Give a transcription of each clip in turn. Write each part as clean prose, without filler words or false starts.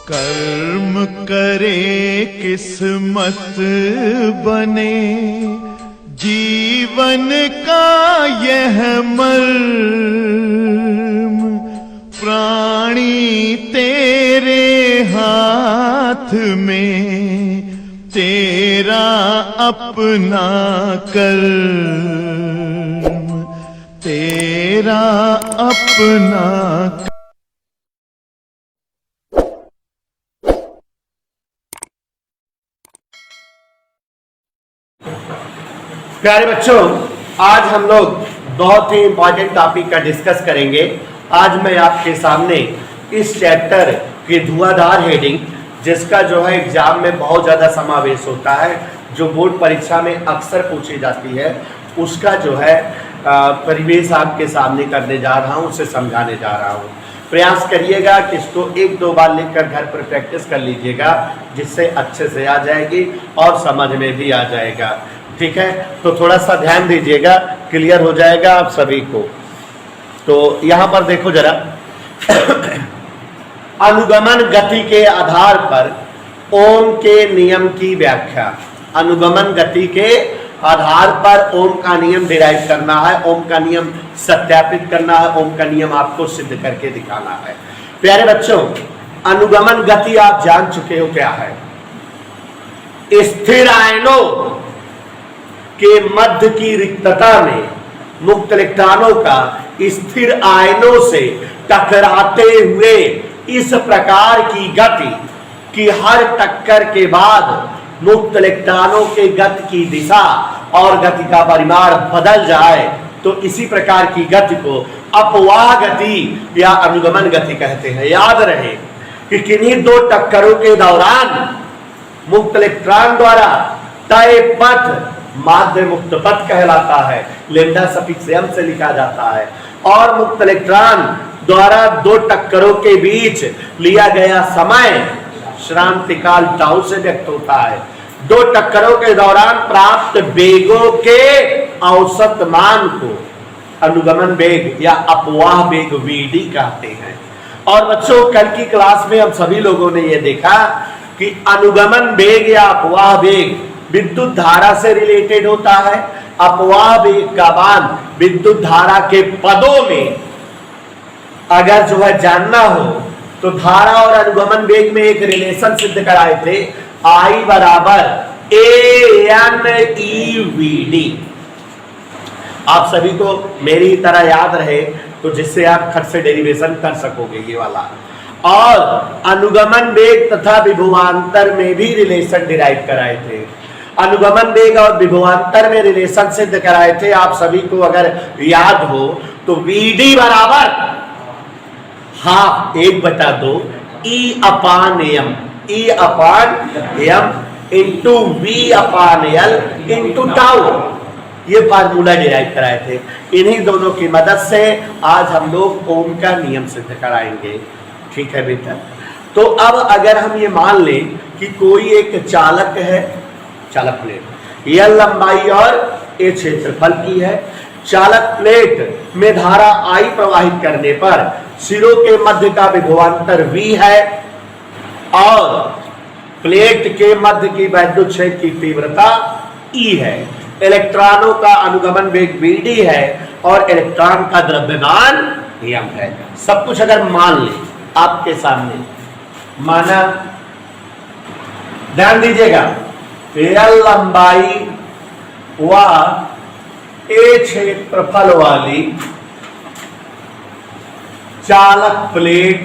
कर्म करे किस्मत बने, जीवन का यह मर्म, प्राणी तेरे हाथ में, तेरा अपना कर्म, तेरा अपना। प्यारे बच्चों, आज हम लोग बहुत ही इंपॉर्टेंट टॉपिक का डिस्कस करेंगे। आज मैं आपके सामने इस चैप्टर की धुआंधार हेडिंग, जिसका जो है एग्जाम में बहुत ज़्यादा समावेश होता है, जो बोर्ड परीक्षा में अक्सर पूछी जाती है, उसका जो है परिवेश आपके सामने करने जा रहा हूँ, उसे समझाने जा रहा हूँ। प्रयास करिएगा कि इसको एक दो बार लिखकर घर पर प्रैक्टिस कर लीजिएगा, जिससे अच्छे से आ जाएगी और समझ में भी आ जाएगा। ठीक है, तो थोड़ा सा ध्यान दीजिएगा, क्लियर हो जाएगा आप सभी को। तो यहां पर देखो जरा, अनुगमन गति के आधार पर ओम के नियम की व्याख्या। अनुगमन गति के आधार पर ओम का नियम डिराइव करना है, ओम का नियम सत्यापित करना है, ओम का नियम आपको सिद्ध करके दिखाना है। प्यारे बच्चों, अनुगमन गति आप जान चुके हो क्या है। स्थिर आयनों के मध्य की रिक्तता में मुक्त इलेक्ट्रॉनों का स्थिर आयनों से टकराते हुए इस प्रकार की गति कि हर टक्कर के बाद मुक्त इलेक्ट्रॉनों के गति की दिशा और गति का परिमाण बदल जाए, तो इसी प्रकार की गति को अपवाह गति या अनुगमन गति कहते हैं। याद रहे कि किन्हीं दो टक्करों के दौरान मुक्त इलेक्ट्रॉन द्वारा तय पथ माध्य मुक्त पथ कहलाता है, लेम्डा सफिक्स एम से लिखा जाता है। और मुक्त इलेक्ट्रॉन द्वारा दो टक्करों के बीच लिया गया समय श्रांति काल टाउ से व्यक्त होता है। दो टक्करों के दौरान प्राप्त वेगों के औसत मान को अनुगमन वेग या अपवाह वेग वीडी कहते हैं। और बच्चों, कल की क्लास में हम सभी लोगों ने यह देखा कि अनुगमन वेग या अपवाह वेग विद्युत धारा से रिलेटेड होता है। अपवाह वेग का मान विद्युत धारा के पदों में अगर जो है जानना हो तो धारा और अनुगमन वेग में एक रिलेशन सिद्ध कराए थे, I बराबर ANEVD। आप सभी को मेरी तरह याद रहे तो जिससे आप खट से डेरिवेशन कर सकोगे ये वाला। और अनुगमन वेग तथा विभवांतर में भी रिलेशन डिराइव कराए थे। अनुगमन वेग और विभवांतर में रिलेशन सिद्ध कराए थे। आप सभी को अगर याद हो तो VD बराबर हाफ 1/2 E अपान एम, E अपान एम इंटू V अपान L इंटू टाउ, ये फार्मूला डिराइव कराए थे। इन्हीं दोनों की मदद से आज हम लोग ओम का नियम सिद्ध कराएंगे। ठीक है बेटा, तो अब अगर हम ये मान लें कि कोई एक चालक है, चालक प्लेट, यह लंबाई और ये क्षेत्रफल की है। चालक प्लेट में धारा I प्रवाहित करने पर सिरों के मध्य का विभवांतर V है और प्लेट के मध्य की वैद्युत क्षेत्र की तीव्रता E है। इलेक्ट्रॉनों का अनुगमन वेग VD है और इलेक्ट्रॉन का द्रव्यमान m है। सब कुछ अगर मान लें आपके सामने, माना, ध्यान दीजिएगा, L लंबाई व A क्षेत्रफल वाली चालक प्लेट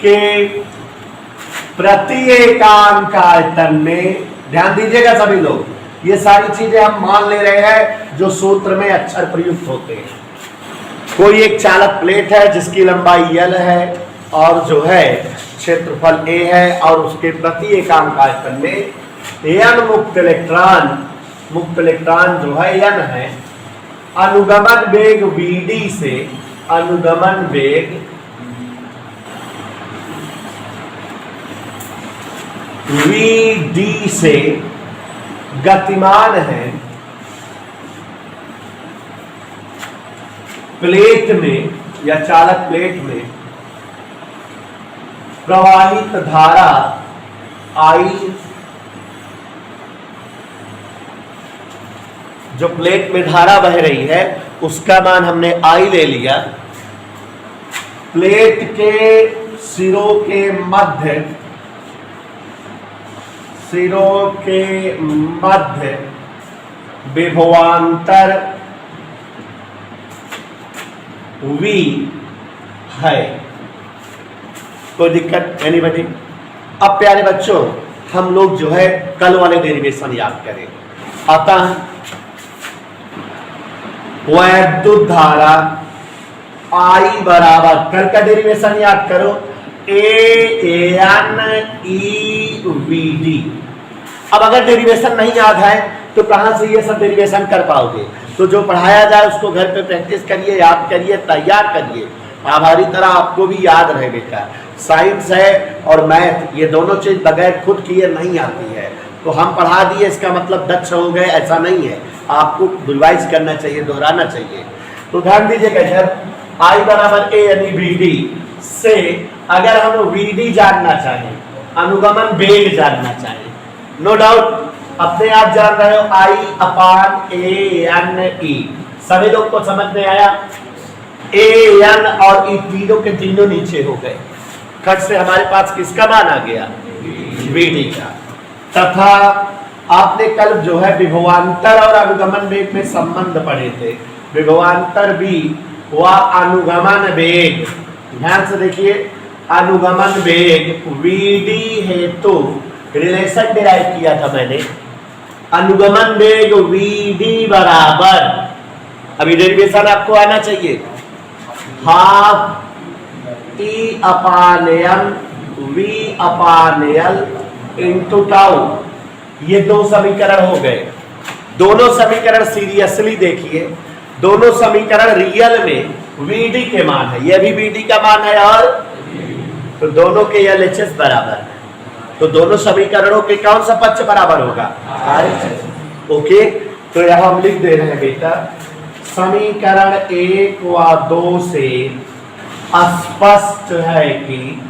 के प्रति एकांक आयतन में, ध्यान दीजिएगा सभी लोग, ये सारी चीजें हम मान ले रहे हैं जो सूत्र में अक्षर प्रयुक्त होते हैं। कोई एक चालक प्लेट है जिसकी लंबाई L है और जो है क्षेत्रफल A है और उसके प्रति एकांक आयतन में N मुक्त इलेक्ट्रॉन जो है N है। अनुगमन वेग VD से, अनुगमन वेग VD से गतिमान है प्लेट में या चालक प्लेट में प्रवाहित धारा आई, जो प्लेट में धारा बह रही है उसका मान हमने आई ले लिया। प्लेट के सिरों के मध्य विभवांतर V है। कोई दिक्कत एनीबॉडी? अब प्यारे बच्चों हम लोग जो है कल वाले डेरिवेशन याद करें। अतः वैद्युत धारा I बराबर, कल का डेरिवेशन याद करो, ANEVD। अब अगर डेरिवेशन नहीं याद है तो कहां से ये सब डेरिवेशन कर पाओगे? तो जो पढ़ाया जाए उसको घर पे प्रैक्टिस करिए, याद करिए, तैयार करिए। हमारी तरह आपको भी याद रहे बेटा। साइंस है और मैथ, ये दोनों चीज बगैर खुद किए नहीं आती है। तो हम पढ़ा दिए इसका मतलब दक्ष हो गए, ऐसा नहीं है। आपको रिवाइज करना चाहिए, दोहराना चाहिए। तो ध्यान दीजिएगा इधर I बराबर ANEVD से अगर हम VD जानना चाहें, अनुगमन वेग जानना चाहें, नो डाउट अपने आप जान रहे हो I/ANE। सभी लोग को समझ में आया? AN और E तीनों के तीनों नीचे हो गए। खट से हमारे पास किसका मान आ गया? VD का। तथा आपने कल जो है विभवांतर और अनुगमन वेग में संबंध पढ़े थे। विभवांतर भी व अनुगमन वेग, ध्यान से देखिए, अनुगमन वेग VD हेतु रिलेशन डिराइव किया था मैंने। अनुगमन वेग VD बराबर, अभी डेरिवेशन आपको आना चाहिए, half E/m V/L into tau. ये दो समीकरण हो गए। दोनों समीकरण सीरियसली देखिए, दोनों समीकरण रियल में VD के मान है, ये भी VD का मान है, और तो दोनों के LHS बराबर है। तो दोनों समीकरणों के कौन सा पक्ष बराबर होगा? RHS। ओके, तो यहां हम लिख दे रहे हैं बेटा, समीकरण 1 व 2 से स्पष्ट है कि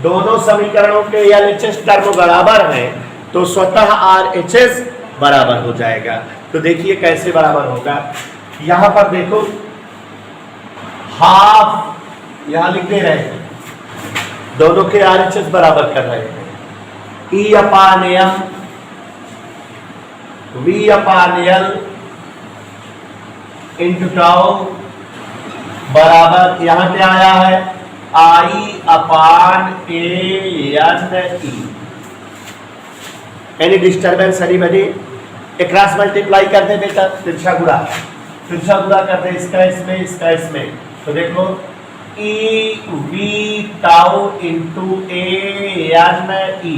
दोनों समीकरणों के LHS टर्म बराबर हैं, तो स्वतः RHS बराबर हो जाएगा। तो देखिए कैसे बराबर होगा। यहां पर देखो, हाफ, यहां लिख दे रहे हैं, दोनों के RHS बराबर कर रहे हैं। E/m V/L इंटू टाउ बराबर, यहां क्या आया है? I/ANE। Any disturbance anybody? एक क्रॉस मल्टीप्लाई कर दे बेटा, तिरछा गुणा कर दे, इसका इसमें, इसका इसमें। तो देखो EV टाउ इंटू ANE,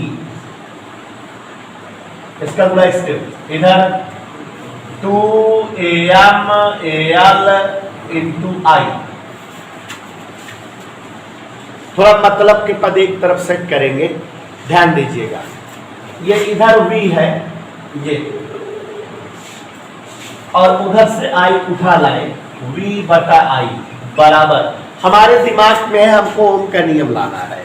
इसका गुणा इसके, इधर 2AM AL इंटू I। थोड़ा मतलब के पद एक तरफ सेट करेंगे, ध्यान दीजिएगा। ये इधर V है ये, और उधर से I उठा लाए, V/I बराबर, हमारे दिमाग में हमको ओम का नियम लाना है।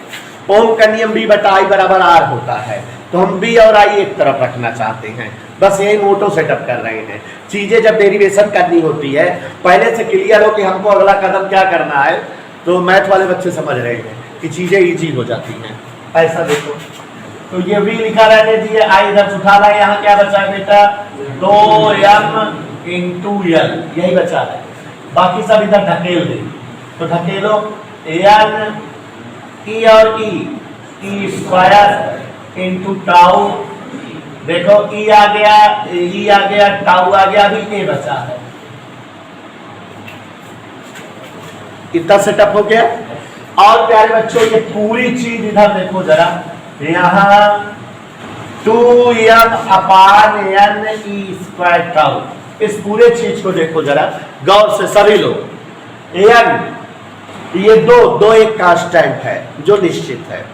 ओम का नियम V/I बराबर R होता है, तो हम V और I एक तरफ रखना चाहते हैं। बस यही मोटो सेटअप कर रहे हैं। चीजें जब डेरिवेशन करनी होती है, पहले से क्लियर हो कि हमको अगला कदम क्या करना है, तो मैथ वाले बच्चे समझ रहे हैं कि चीजें इजी हो जाती हैं। ऐसा देखो, तो ये V लिखा रहने दिए, I इधर उठा रहा है, यहाँ क्या बचा है बेटा? 2M इंटू L, यही बचा है। बाकी सब इधर ढकेल दे, तो ढकेलो AN E और E स्क्वायर इंटू टाउ। देखो E आ गया, E आ गया, टाउ आ गया, अभी A बचा है। इतना सेटअप हो गया। और प्यारे बच्चों ये पूरी चीज इधर देखो जरा, यहाँ 2M/NE स्क्वायर टाउ, इस पूरे चीज को देखो जरा गौर से सभी लोग। एन ये दो एक कांस्टेंट है जो निश्चित है।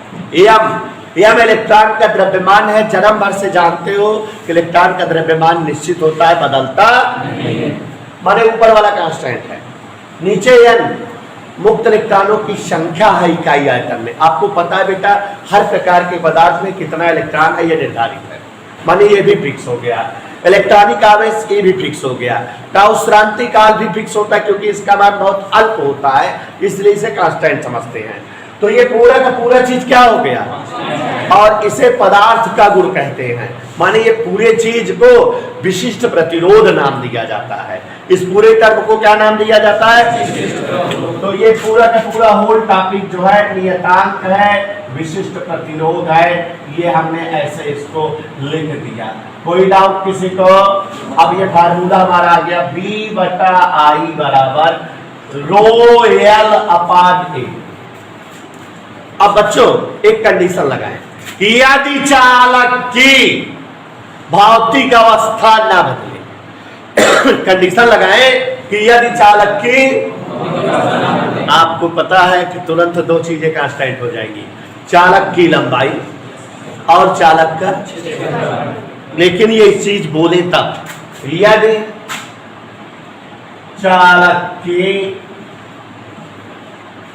एम इलेक्ट्रॉन का द्रव्यमान है, जन्म भर से जानते हो कि इलेक्ट्रॉन का द्रव्यमान निश्चित होता है, बदलता नहीं, माने ऊपर वाला कांस्टेंट है। नीचे मुक्त इलेक्ट्रॉनों की संख्या है इकाई आयतन में। आपको पता है बेटा हर प्रकार के पदार्थ में कितना इलेक्ट्रॉन है, यह निर्धारित है। माने ये भी फिक्स हो गया, इलेक्ट्रॉनिक आवेश ये भी फिक्स हो गया, टाउ श्रांति काल भी फिक्स होता है क्योंकि इसका मान बहुत अल्प होता है, इसलिए इसे कांस्टेंट समझते हैं। तो ये पूरा का पूरा चीज क्या हो गया, और इसे पदार्थ का गुण कहते हैं। माने ये पूरे चीज को विशिष्ट प्रतिरोध नाम दिया जाता है। इस पूरे टर्म को क्या नाम दिया जाता है, तो ये पूरा का पूरा होल टॉपिक जो है नियतांक है, विशिष्ट प्रतिरोध है। ये हमने ऐसे इसको लिख दिया। कोई डाउट किसी को? अब ये फार्मूला हमारा आ गया B/I बराबर ρL अपान A। अब बच्चों एक कंडीशन लगाएं, यदि चालक की भौतिक अवस्था ना बदले। कंडीशन लगाएं कि यदि चालक की, आपको पता है कि तुरंत दो चीजें कांस्टेंट हो जाएंगी, चालक की लंबाई और चालक का, लेकिन ये चीज बोले तब, यदि चालक की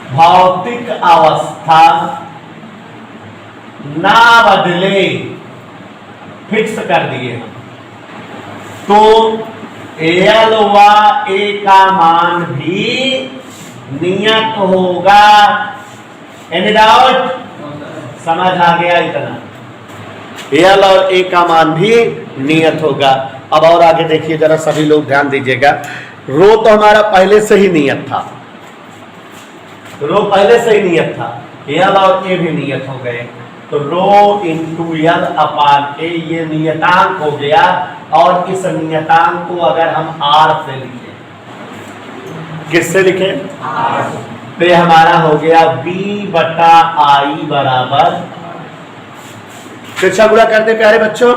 भौतिक अवस्था ना बदले, फिक्स कर दिए हम, तो एल व ए का मान भी नियत होगा। Any doubt? समझ आ गया इतना? एल और ए का मान भी नियत होगा। अब और आगे देखिए जरा, सभी लोग ध्यान दीजिएगा। रो तो हमारा पहले से ही नियत था, रो पहले से ही नियत था, एल और ए भी नियत हो गए, तो रो इंटू एल अपान ए ये नियतांक हो गया। और इस नियतांक को अगर हम आर से लिखें, किससे लिखें? तो ये हमारा हो गया B/I बराबर, शिक्षा गुणा करते प्यारे बच्चों,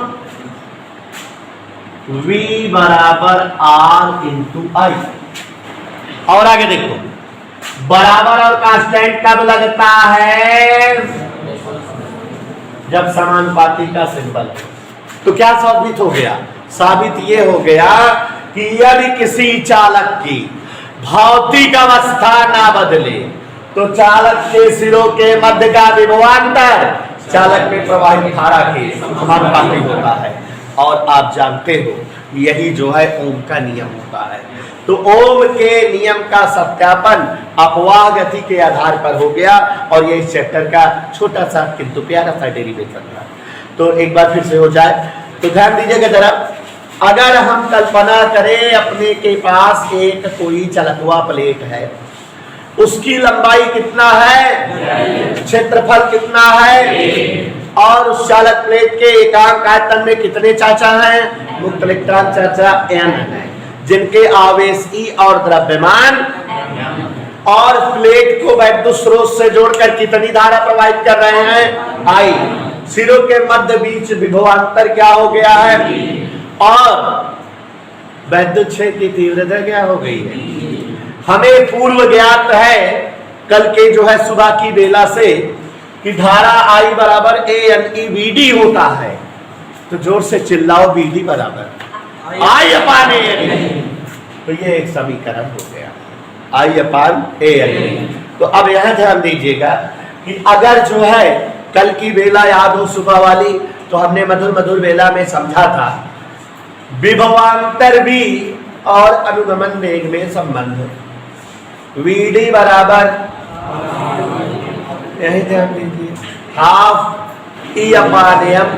V बराबर R इंटू I। और आगे देखो, बराबर और कांस्टेंट कब लगता है? जब समानुपाती का सिंबल। तो क्या साबित हो गया? साबित ये हो गया कि यदि किसी चालक की भौतिक अवस्था ना बदले, तो चालक के सिरों के मध्य का विभवांतर चालक में प्रवाहित धारा के समानुपाती होता है। और आप जानते हो यही जो है ओम का नियम होता है। तो ओम के नियम का सत्यापन अपवाह गति के आधार पर हो गया, और ये इस चैप्टर का छोटा सा किंतु प्यारा सा डेरिवेशन था। तो एक बार फिर से हो जाए तो ध्यान दीजिएगा जरा। अगर हम कल्पना करें अपने के पास एक कोई चलकवा प्लेट है, उसकी लंबाई कितना है, क्षेत्रफल कितना है, और उस चालक प्लेट के एकांक आयतन में कितने चाचा हैं, मुक्त इलेक्ट्रॉन चाचा n है, जिनके आवेश E और द्रव्यमान, और प्लेट को वैद्युत स्रोत से जोड़कर कितनी धारा प्रवाहित कर रहे हैं, I। सिरों के मध्य बीच विभवांतर क्या हो गया है, और वैद्युत क्षेत्र की तीव्रता क्या हो गई है। हमें पूर्व ज्ञात है कल के जो है सुबह की बेला से कि धारा I बराबर ANEVD होता है। तो जोर से चिल्लाओ, BD बराबर I अपान ANE। तो ये एक समीकरण हो गया, I अपान ANE। तो अब यह ध्यान दीजिएगा कि अगर जो है कल की बेला याद हो सुबह वाली, तो हमने मधुर मधुर बेला में समझा था विभवांतर भी और अनुगमन वेग में संबंध। VD बराबर, यही ध्यान दीजिए, हाफ E अपान M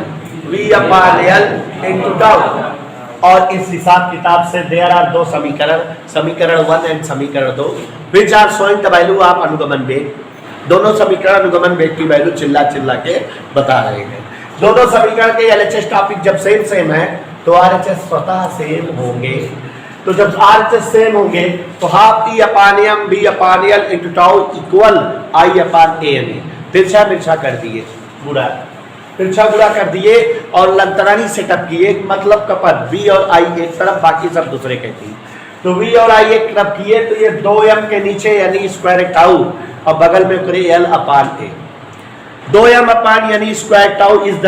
V अपान L इंटू टाउ। और इस हिसाब किताब से देयर आर दो समीकरण, समीकरण 1 एंड समीकरण 2, which are showing the value of अनुगमन वेग। दोनों समीकरण अनुगमन वेग की वैल्यू चिल्ला चिल्ला के बता रहे हैं। दोनों समीकरण के LHS टॉपिक जब सेम सेम है तो RHS स्वतः सेम होंगे। तो जब RHS सेम होंगे तो half E upon M V upon L into tau equal I upon ANE। तिरछा मिर्छा कर दिए, बुरा तिरछा बुरा कर दिए, और लंतरानी सेटअप किए, मतलब का पद V और I एक तरफ, बाकी सब दूसरे कहती। तो V और I एक तरफ किए तो ये 2m के नीचे यानी स्क्वायर टाउ, और बगल में करे L अपान A। 2m अपान यानी स्क्वायर टाउ इज द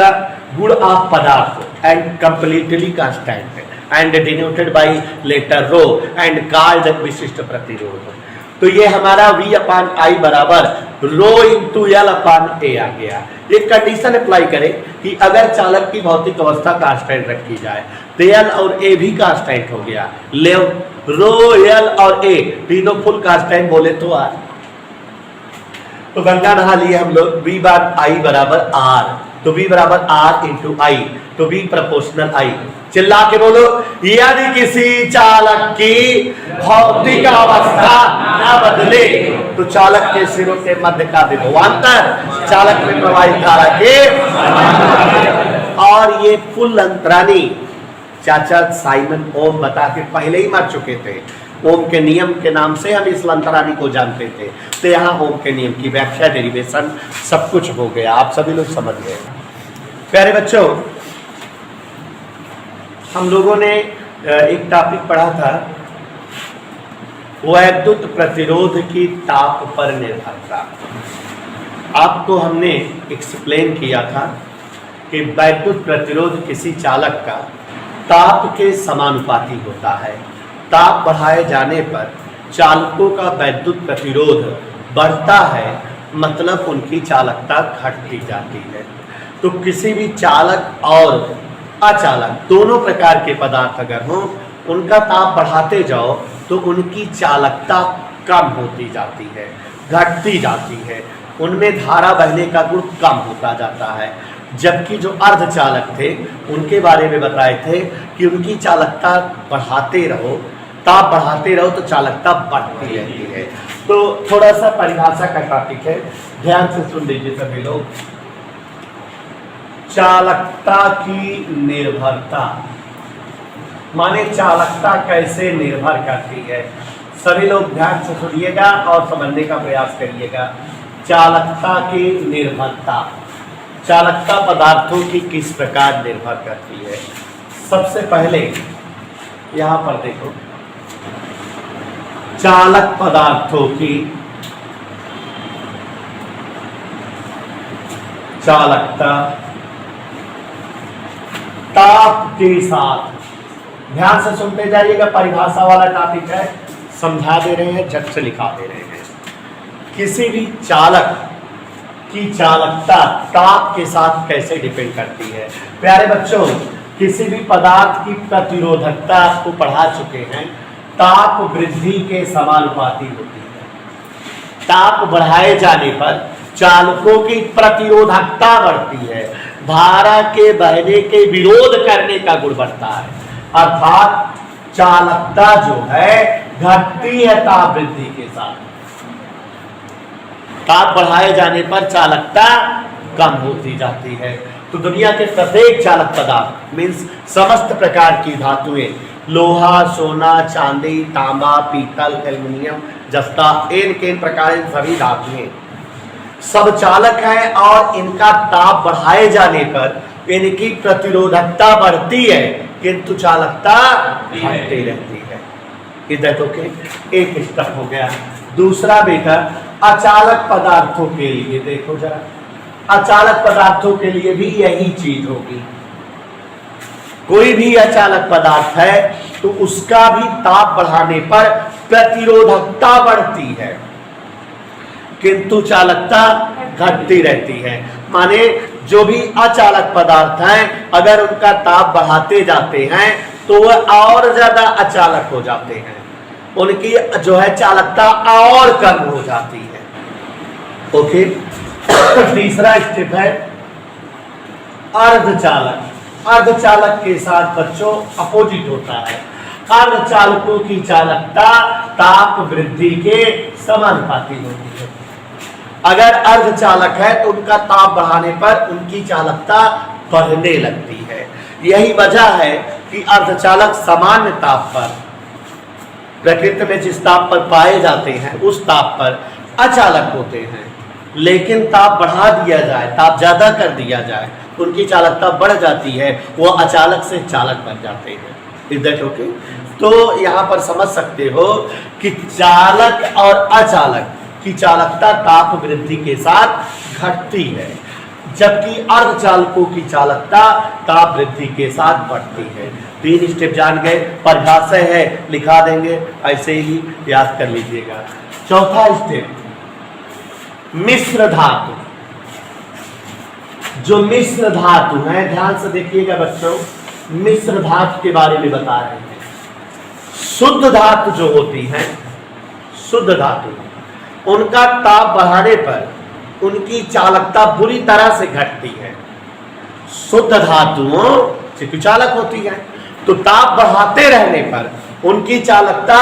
गुण ऑफ पदार्थ and completely constant and denoted by letter rho and called विशिष्ट प्रतिरोध। तो ये हमारा V अपान आई बराबर रो इंटू एल अपान ए आ गया। एक कंडीशन अप्लाई करें कि अगर चालक की भौतिक अवस्था कांस्टेंट रखी जाए तो एल और ए भी कांस्टेंट हो गया। ले रो एल और ए तीनों फुल कांस्टेंट बोले तो आर, तो गंगा नहा लिए हम लोग। V बार आई बराबर आर, तो V बराबर आर इंटू आई, तो V प्रोपोर्शनल आई। चिल्ला के बोलो, यदि किसी चालक की भौतिक अवस्था न बदले तो चालक के सिरों के मध्य का विभवांतर चालक में प्रवाहित धारा के, और ये फुल अंतरानी चाचा साइमन ओम बता के पहले ही मर चुके थे। ओम के नियम के नाम से हम इस अंतरानी को जानते थे, तो यहाँ ओम के नियम की व्याख्या, डेरिवेशन सब कुछ हो गया, आप सभी लोग समझ गए। प्यारे बच्चों, हम लोगों ने एक टॉपिक पढ़ा था, वैद्युत प्रतिरोध की ताप पर निर्भरता। आपको हमने एक्सप्लेन किया था कि वैद्युत प्रतिरोध किसी चालक का ताप के समानुपाती होता है। ताप बढ़ाए जाने पर चालकों का वैद्युत प्रतिरोध बढ़ता है, मतलब उनकी चालकता घटती जाती है। तो किसी भी चालक और अचालक दोनों प्रकार के पदार्थ अगर हों, उनका ताप बढ़ाते जाओ तो उनकी चालकता कम होती जाती है, घटती जाती है, उनमें धारा बहने का गुण कम होता जाता है। जबकि जो अर्धचालक थे उनके बारे में बताए थे कि उनकी चालकता बढ़ाते रहो, ताप बढ़ाते रहो तो चालकता बढ़ती रहती है। तो थोड़ा सा परिभाषा का टॉपिक है, ध्यान से सुन लीजिए सभी लोग। चालकता की निर्भरता माने चालकता कैसे निर्भर करती है, सभी लोग ध्यान से सुनिएगा और समझने का प्रयास करिएगा। चालकता की निर्भरता, चालकता पदार्थों की किस प्रकार निर्भर करती है। सबसे पहले यहां पर देखो, चालक पदार्थों की चालकता ताप के साथ, ध्यान से सुनते जाइएगा, परिभाषा वाला टॉपिक है, समझा दे रहे हैं, झट से लिखा दे रहे हैं। किसी भी चालक की चालकता ताप के साथ कैसे डिपेंड करती है। प्यारे बच्चों, किसी भी पदार्थ की प्रतिरोधकता आपको पढ़ा चुके हैं, ताप वृद्धि के समानुपाती होती है। ताप बढ़ाए जाने पर चालकों की प्रतिरोधकता बढ़ती है, धारा के बहने के विरोध करने का गुण बढ़ता है, अर्थात चालकता जो है घटती है ताप वृद्धि के साथ। ताप बढ़ाए जाने पर चालकता कम होती जाती है। तो दुनिया के प्रत्येक चालक पदार्थ मीन्स समस्त प्रकार की धातुएं, लोहा, सोना, चांदी, तांबा, पीतल, एल्युमिनियम, जस्ता, इन प्रकार सभी धातुएं सब चालक हैं, और इनका ताप बढ़ाए जाने पर इनकी प्रतिरोधकता बढ़ती है, किंतु चालकता घटती रहती है। इधर तो के एक स्टेप हो गया। दूसरा बेटा, अचालक पदार्थों के लिए देखो जरा, अचालक पदार्थों के लिए भी यही चीज होगी। कोई भी अचालक पदार्थ है तो उसका भी ताप बढ़ाने पर प्रतिरोधकता बढ़ती है, किंतु चालकता घटती रहती है। माने जो भी अचालक पदार्थ हैं, अगर उनका ताप बढ़ाते जाते हैं तो वह और ज्यादा अचालक हो जाते हैं, उनकी जो है चालकता और कम हो जाती है। ओके, तीसरा स्टेप है अर्धचालक। अर्धचालक के साथ बच्चों अपोजिट होता है। अर्धचालकों की चालकता ताप वृद्धि के समानुपाती होती है। अगर अर्धचालक है तो उनका ताप बढ़ाने पर उनकी चालकता बढ़ने लगती है। यही वजह है कि अर्धचालक सामान्य ताप पर, प्रकृति में जिस ताप पर पाए जाते हैं उस ताप पर अचालक होते हैं, लेकिन ताप बढ़ा दिया जाए, ताप ज्यादा कर दिया जाए, उनकी चालकता बढ़ जाती है, वो अचालक से चालक बन जाते हैं। Is that okay? तो यहाँ पर समझ सकते हो कि चालक और अचालक की चालकता ताप वृद्धि के साथ घटती है, जबकि अर्धचालकों की चालकता ताप वृद्धि के साथ बढ़ती है। 3 स्टेप जान गए, परिभाषा है लिखा देंगे, ऐसे ही याद कर लीजिएगा। चौथा स्टेप, मिश्र धातु। जो मिश्र धातु है, ध्यान से देखिएगा बच्चों, मिश्र धातु के बारे में बता रहे हैं। शुद्ध धातु जो होती है, शुद्ध धातु, उनका ताप बढ़ाने पर उनकी चालकता बुरी तरह से घटती है। शुद्ध धातुओं से कुचालक होती है, तो ताप बढ़ाते रहने पर उनकी चालकता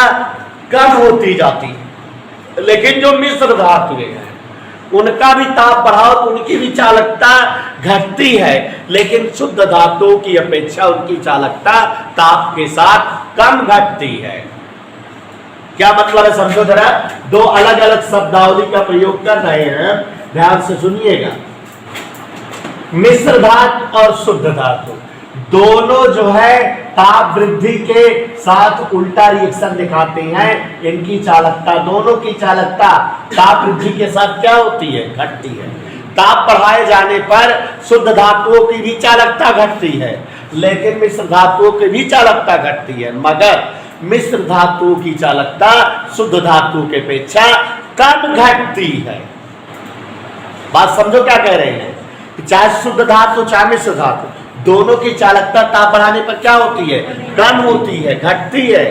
कम होती जाती है। लेकिन जो मिश्र धातुएं हैं, उनका भी ताप बढ़ाओ तो उनकी भी चालकता घटती है, लेकिन शुद्ध धातुओं की अपेक्षा उनकी चालकता ताप के साथ कम घटती है। क्या मतलब है समझो जरा, दो अलग अलग शब्दावली का प्रयोग कर रहे हैं, ध्यान से सुनिएगा। मिश्र धातु और शुद्ध धातु दोनों जो है ताप वृद्धि के साथ उल्टा रिएक्शन दिखाते हैं। इनकी चालकता, दोनों की चालकता ताप वृद्धि के साथ क्या होती है? घटती है। ताप बढ़ाए जाने पर शुद्ध धातुओं की भी चालकता घटती है, लेकिन मिश्र धातुओं की भी चालकता घटती है, मगर मिश्र धातुओं की चालकता शुद्ध धातु के अपेक्षा कम घटती है। बात समझो क्या कह रहे हैं, चाहे शुद्ध धातु चाहे मिश्र धातु, दोनों की चालकता ताप बढ़ाने पर क्या होती है? कम होती है, घटती है।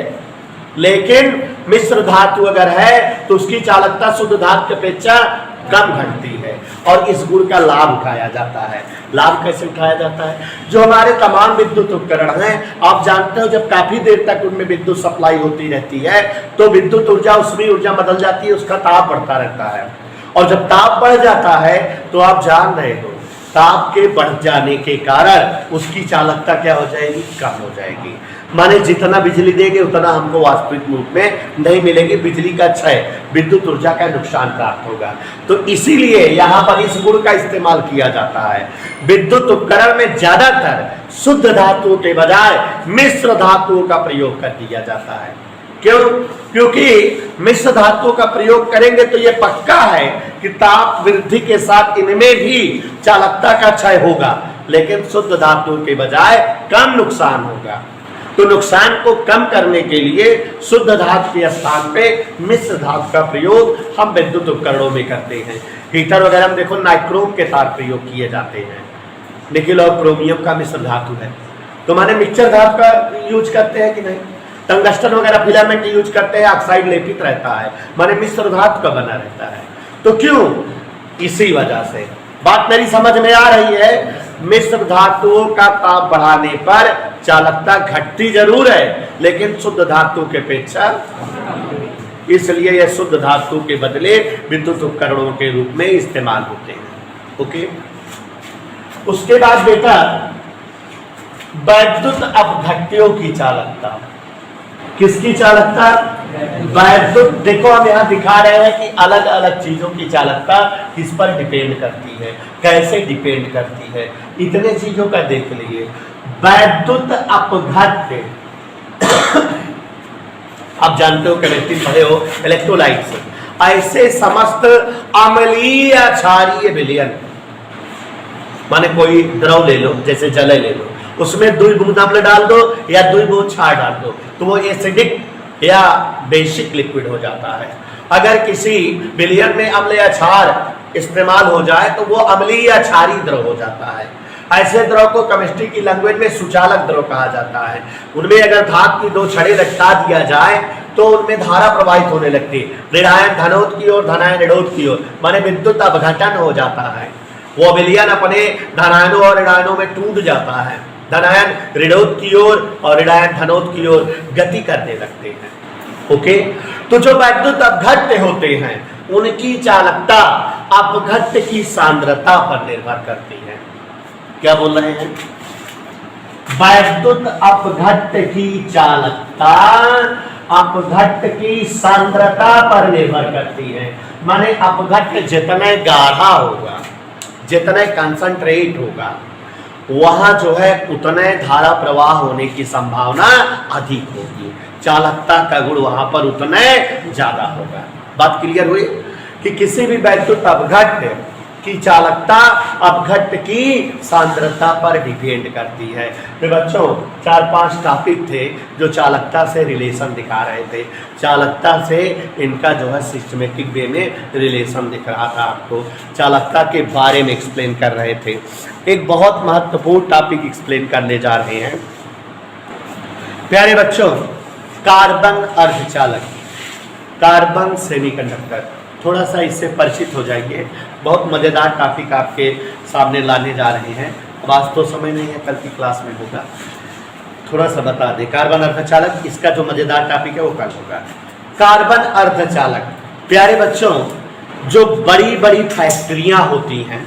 लेकिन मिश्र धातु अगर है तो उसकी चालकता शुद्ध धातु की अपेक्षा कम घटती है, और इस गुण का लाभ उठाया जाता है। लाभ कैसे उठाया जाता है? जो हमारे तमाम विद्युत उपकरण हैं, आप जानते हो जब काफी देर तक उनमें विद्युत सप्लाई होती रहती है तो विद्युत ऊर्जा, उसमें ऊर्जा बदल जाती है, उसका ताप बढ़ता रहता है। और जब ताप बढ़ जाता है तो आप जान रहे हो, ताप के बढ़ जाने के कारण उसकी चालकता क्या हो जाएगी? कम हो जाएगी। माने जितना बिजली देंगे उतना हमको वास्तविक रूप में नहीं मिलेगी, बिजली का क्षय, विद्युत ऊर्जा का नुकसान प्राप्त होगा। तो इसीलिए यहाँ पर इस गुण का इस्तेमाल किया जाता है। विद्युत उपकरण में ज्यादातर शुद्ध धातुओं के बजाय मिश्र धातुओं का प्रयोग कर दिया जाता है। क्यों? क्योंकि मिश्र धातुओं का प्रयोग करेंगे तो यह पक्का है कि ताप वृद्धि के साथ इनमें भी चालकता का क्षय होगा, लेकिन शुद्ध धातुओं के बजाय कम नुकसान होगा। तो नुकसान को कम करने के लिए शुद्ध धातु के स्थान पे मिश्र धातु का प्रयोग हम विद्युत उपकरणों में करते हैं। हीटर वगैरह में देखो नाइक्रोम के तार प्रयोग किए जाते हैं, निकिल और क्रोमियम का मिश्र धातु है। तो माने मिक्सचर धातु का यूज करते हैं कि नहीं? टंगस्टन वगैरह फिलामेंट यूज करते हैं, ऑक्साइड लेपित रहता है, माने मिश्र धातु का बना रहता है। तो क्यों? इसी वजह से। बात मेरी समझ में आ रही है? मिश्र धातुओं का ताप बढ़ाने पर चालकता घटती जरूर है, लेकिन शुद्ध धातु के अपेक्षा, इसलिए यह शुद्ध धातु के बदले विद्युत उपकरणों के रूप में इस्तेमाल होते हैं। ओके, उसके बाद बेटा वैद्युत अपघट्यों की चालकता। किसकी चालकता? वैद्युत। देखो हम यहाँ दिखा रहे हैं कि अलग अलग चीजों की चालकता किस पर डिपेंड करती है, कैसे डिपेंड करती है, इतने चीजों का देख लीजिए। वैद्युत अपघट्य, आप जानते हो, केमिस्ट्री पढ़े हो, इलेक्ट्रोलाइट्स, ऐसे समस्त अम्लीय क्षारीय विलयन, माने कोई द्रव ले लो, जैसे जल ले लो, उसमें 2 बूंद अम्ल डाल दो या 2 बूंद क्षार डाल दो, तो वो एसिडिक या बेसिक लिक्विड हो जाता है। अगर किसी विलयन में अम्ल या क्षार इस्तेमाल हो जाए तो वो अम्लीय या क्षारीय द्रव हो जाता है। ऐसे द्रव को केमिस्ट्री की लैंग्वेज में सुचालक द्रव कहा जाता है। उनमें अगर धातु की 2 छड़ें लटका दिया जाए तो उनमें धारा प्रवाहित होने लगती है, ऋणायन धनोत की ओर, धनायन ऋणोत की ओर, माने विद्युत अपघटन हो जाता है। वो विलयन अपने धनायनों और ऋणायनों में टूट जाता है, धनायन ऋणोत की ओर और ऋणायन धनोत की ओर गति करने लगते हैं। ओके, तो जो वैद्युत अपघट्य होते हैं उनकी चालकता अपघट्य की सांद्रता पर निर्भर करती है। क्या बोल रहे हैं? वैद्युत अपघट्य की चालकता अपघट्य की सांद्रता पर निर्भर करती है। माने अपघट्य जितने गाढ़ा होगा, जितने कंसंट्रेट होगा, वहां जो है उतने धारा प्रवाह होने की संभावना अधिक होगी, चालकता का गुण वहां पर उतने ज्यादा होगा। बात क्लियर हुई कि किसी भी वैद्युत अपघट्य की चालकता अपघट्ट की सांद्रता पर डिपेंड करती है। तो बच्चों 4-5 टॉपिक थे जो चालकता से रिलेशन दिखा रहे थे, चालकता से इनका जो है सिस्टमेटिक वे में रिलेशन दिख रहा था, आपको चालकता के बारे में एक्सप्लेन कर रहे थे। एक बहुत महत्वपूर्ण टॉपिक एक्सप्लेन करने जा रहे हैं प्यारे बच्चों, कार्बन अर्धचालक, कार्बन सेमीकंडक्टर। थोड़ा सा इससे परिचित हो जाइए, बहुत मज़ेदार टॉपिक आपके सामने लाने जा रहे हैं। अब आज तो समय नहीं है, कल की क्लास में होगा, थोड़ा सा बता दें। कार्बन अर्धचालक, इसका जो मज़ेदार टॉपिक है वो कल होगा। कार्बन अर्धचालक प्यारे बच्चों, जो बड़ी बड़ी फैक्ट्रियाँ होती हैं,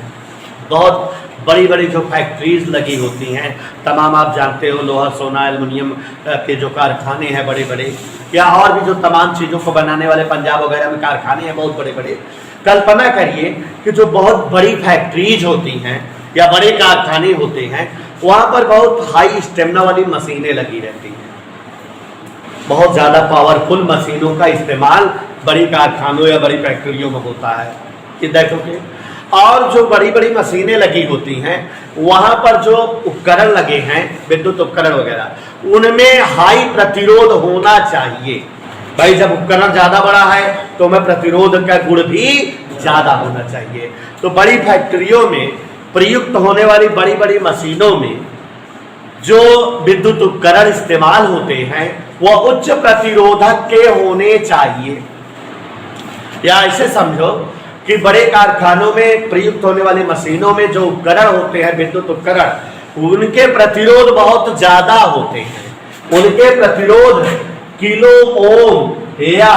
बहुत बड़ी बड़ी जो फैक्ट्रीज लगी होती हैं, तमाम आप जानते हो, लोहा सोना एल्युमिनियम के जो कारखाने हैं बड़े बड़े, या और भी जो तमाम चीज़ों को बनाने वाले पंजाब वगैरह में कारखाने हैं बहुत बड़े बड़े। कल्पना करिए कि जो बहुत बड़ी फैक्ट्रीज होती हैं या बड़े कारखाने होते हैं, वहाँ पर बहुत हाई स्टेमिना वाली मशीनें लगी रहती हैं, बहुत ज़्यादा पावरफुल मशीनों का इस्तेमाल बड़ी कारखानों या बड़ी फैक्ट्रियों में होता है। कि देखोगे, और जो बड़ी बड़ी मशीनें लगी होती हैं, वहाँ पर जो उपकरण लगे हैं, विद्युत उपकरण वगैरह, उनमें हाई प्रतिरोध होना चाहिए। भाई जब उपकरण ज़्यादा बड़ा है तो में प्रतिरोध का गुण भी ज़्यादा होना चाहिए। तो बड़ी फैक्ट्रियों में प्रयुक्त होने वाली बड़ी बड़ी मशीनों में जो विद्युत उपकरण इस्तेमाल होते हैं वह उच्च प्रतिरोधक के होने चाहिए। या ऐसे समझो कि बड़े कारखानों में प्रयुक्त होने वाली मशीनों में जो उपकरण होते हैं, विद्युत उपकरण, उनके प्रतिरोध बहुत ज्यादा होते हैं। उनके प्रतिरोध किलो ओम या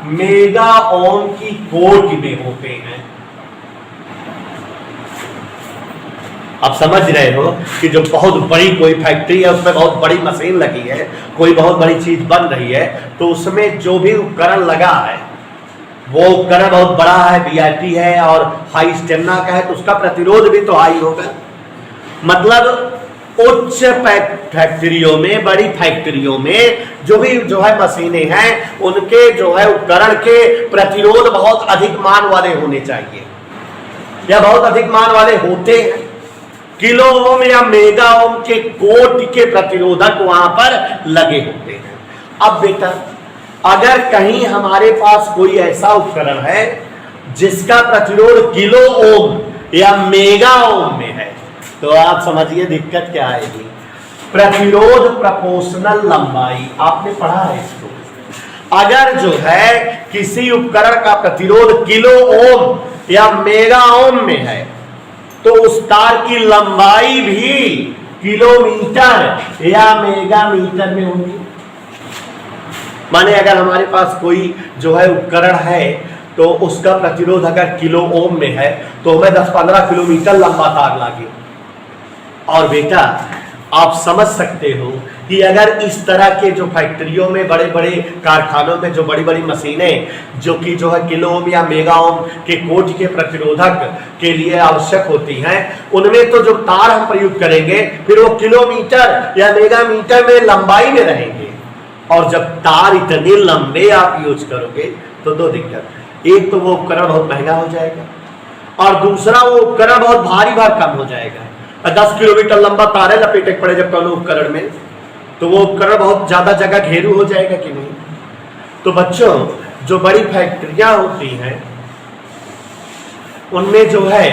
मेगा ओम की कोटि में होते हैं। आप समझ रहे हो कि जो बहुत बड़ी कोई फैक्ट्री है, उसमें बहुत बड़ी मशीन लगी है, कोई बहुत बड़ी चीज बन रही है, तो उसमें जो भी उपकरण लगा है वो उपकरण बहुत बड़ा है, वीआईपी है और हाई स्टेमिना का है, तो उसका प्रतिरोध भी तो हाई होगा। मतलब उच्च फैक्ट्रियों में, बड़ी फैक्ट्रियों में जो भी जो है मशीनें हैं, उनके जो है उपकरण के प्रतिरोध बहुत अधिक मान वाले होने चाहिए या बहुत अधिक मान वाले होते हैं। किलो ओम या मेगा ओम के कोटि के प्रतिरोधक वहां पर लगे होते हैं। अब बेटा, अगर कहीं हमारे पास कोई ऐसा उपकरण है जिसका प्रतिरोध किलो ओम या मेगा ओम में है, तो आप समझिए दिक्कत क्या आएगी। प्रतिरोध प्रोपोर्शनल लंबाई, आपने पढ़ा है इसको। अगर जो है किसी उपकरण का प्रतिरोध किलो ओम या मेगा ओम में है, तो उस तार की लंबाई भी किलोमीटर या मेगा मीटर में होगी। माने अगर हमारे पास कोई जो है उपकरण है, तो उसका प्रतिरोध अगर किलो ओम में है, तो हमें 10-15 किलोमीटर लंबा तार लगे। और बेटा आप समझ सकते हो कि अगर इस तरह के जो फैक्ट्रियों में, बड़े बड़े कारखानों में जो बड़ी बड़ी मशीनें जो कि जो है किलो ओम या मेगा ओम के कोटि के प्रतिरोधक के लिए आवश्यक होती हैं, उनमें तो जो तार हम प्रयुक्त करेंगे फिर वो किलोमीटर या मेगा मीटर में लंबाई में रहेंगे। और जब तार इतने लंबे आप यूज करोगे तो दो दिक्कत, एक तो वो उपकरण बहुत महंगा हो जाएगा, और दूसरा वो उपकरण बहुत भारी भरकम हो जाएगा। 10 किलोमीटर लंबा तार है, लपेटे पड़े जब दोनों उपकरण में, तो वो उपकरण बहुत ज्यादा जगह घेरू हो जाएगा कि नहीं। तो बच्चों, जो बड़ी फैक्ट्रियां होती हैं उनमें जो है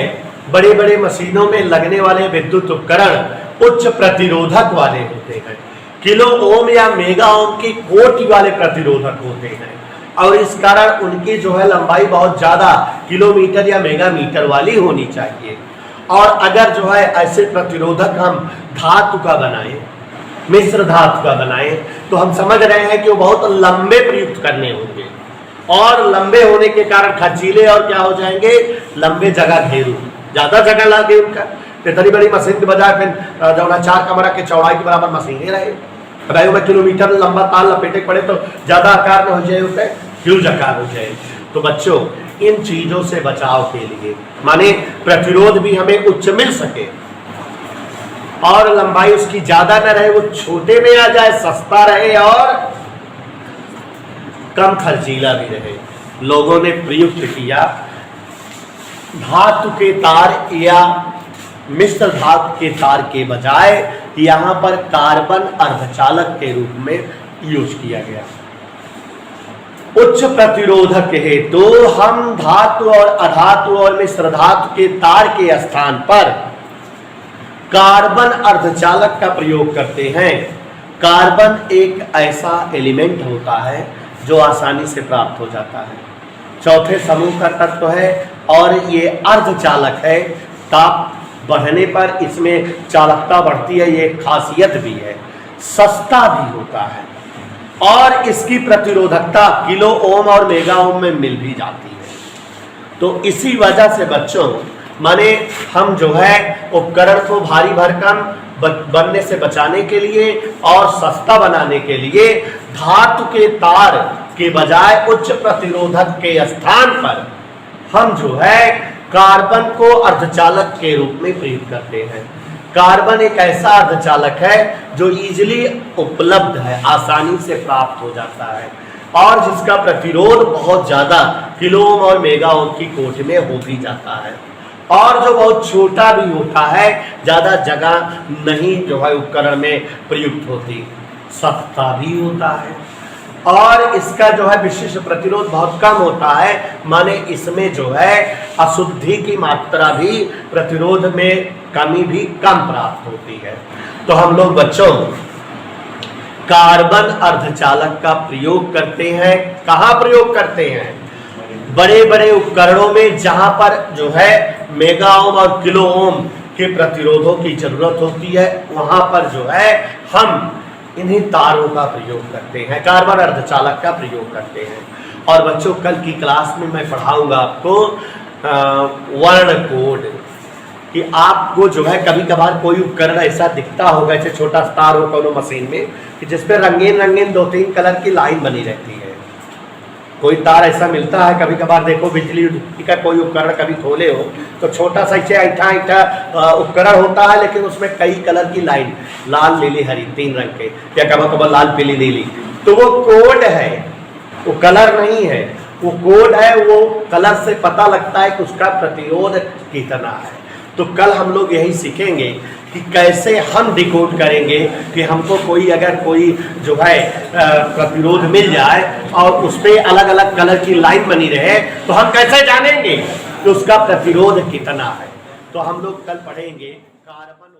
बड़े बड़े मशीनों में लगने वाले विद्युत उपकरण उच्च प्रतिरोधक वाले होते हैं, किलो ओम या मेगा ओम की कोटि वाले प्रतिरोधक होते हैं, और इस कारण उनकी जो है लंबाई बहुत ज्यादा किलोमीटर या मेगा मीटर वाली होनी चाहिए। और अगर जो है ऐसे प्रतिरोधक हम धातु का बनाएं, मिश्र धातु का बनाएं, तो हम समझ रहे हैं कि वो बहुत लंबे प्रयुक्त करने होंगे, और लंबे होने के कारण खर्चीले और क्या हो जाएंगे, लंबे जगह घेरू, ज्यादा जगह लगे उनका। इतनी बड़ी मशीन के बजाय फिर जो 4 कमरा के चौड़ाई के बराबर मशीनें रहे, अगर में किलोमीटर लंबा तार लपेटे पड़े तो ज्यादा आकार में हो जाए, उसे ह्यूज आकार हो जाए। तो बच्चों, इन चीजों से बचाव के लिए, माने प्रतिरोध भी हमें उच्च मिल सके और लंबाई उसकी ज्यादा न रहे, वो छोटे में आ जाए, सस्ता रहे और कम खर्चीला भी रहे, लोगों ने प्रयुक्त किया। धातु के तार या मिश्र धातु के तार के बजाय यहां पर कार्बन अर्धचालक के रूप में यूज किया गया। उच्च प्रतिरोधक हेतु हम धातु और अधातु और मिश्र धातु के तार के स्थान पर कार्बन अर्धचालक का प्रयोग करते हैं। कार्बन एक ऐसा एलिमेंट होता है जो आसानी से प्राप्त हो जाता है, चौथे समूह का तत्व है और ये अर्धचालक है। ताप बढ़ने पर इसमें चालकता बढ़ती है, ये खासियत भी है। सस्ता भी होता है और इसकी प्रतिरोधकता किलो ओम और मेगा ओम में मिल भी जाती है। तो इसी वजह से बच्चों माने हम जो है उपकरण को भारी भरकम बनने से बचाने के लिए और सस्ता बनाने के लिए धातु के तार के बजाय उच्च प्रतिरोधक के स्थान पर हम जो है कार्बन को अर्धचालक के रूप में प्रयोग करते हैं। कार्बन एक ऐसा अर्धचालक है जो इजीली उपलब्ध है, आसानी से प्राप्त हो जाता है और जिसका प्रतिरोध बहुत ज्यादा किलो ओम और मेगा ओम की कोटि में हो भी जाता है और जो बहुत छोटा भी होता है, ज्यादा जगह नहीं जो है उपकरण में प्रयुक्त होती, सस्ता भी होता है और इसका जो है विशिष्ट प्रतिरोध बहुत कम होता है। माने इसमें जो है अशुद्धि की मात्रा भी प्रतिरोध में कमी भी कम प्राप्त होती है। तो हम लोग बच्चों कार्बन अर्धचालक का प्रयोग करते हैं। कहाँ प्रयोग करते हैं? बड़े बड़े उपकरणों में जहां पर जो है मेगा ओम और किलो ओम के प्रतिरोधों की जरूरत होती है, वहां पर जो है हम इन्हीं तारों का प्रयोग करते हैं, कार्बन अर्धचालक का प्रयोग करते हैं। और बच्चों कल की क्लास में मैं पढ़ाऊंगा आपको वर्ण कोड, कि आपको जो है कभी कभार कोई उपकरण ऐसा दिखता होगा, जैसे छोटा तार हो कोनो मशीन में कि जिसपे रंगीन रंगीन 2-3 कलर की लाइन बनी रहती है। कोई तार ऐसा मिलता है, कभी कभार देखो बिजली का कोई उपकरण कभी खोले हो तो छोटा सा ऐठा ऐठा उपकरण होता है, लेकिन उसमें कई कलर की लाइन, लाल नीली हरी 3 रंग के, या कभी कभार लाल पीली नीली, तो वो कोड है, वो कलर नहीं है, वो कोड है। वो कलर से पता लगता है कि उसका प्रतिरोध कितना है। तो कल हम लोग यही सीखेंगे कि कैसे हम डिकोड करेंगे कि हमको कोई अगर कोई जो है प्रतिरोध मिल जाए और उस पर अलग अलग कलर की लाइन बनी रहे, तो हम कैसे जानेंगे कि उसका प्रतिरोध कितना है। तो हम लोग कल पढ़ेंगे कार्बन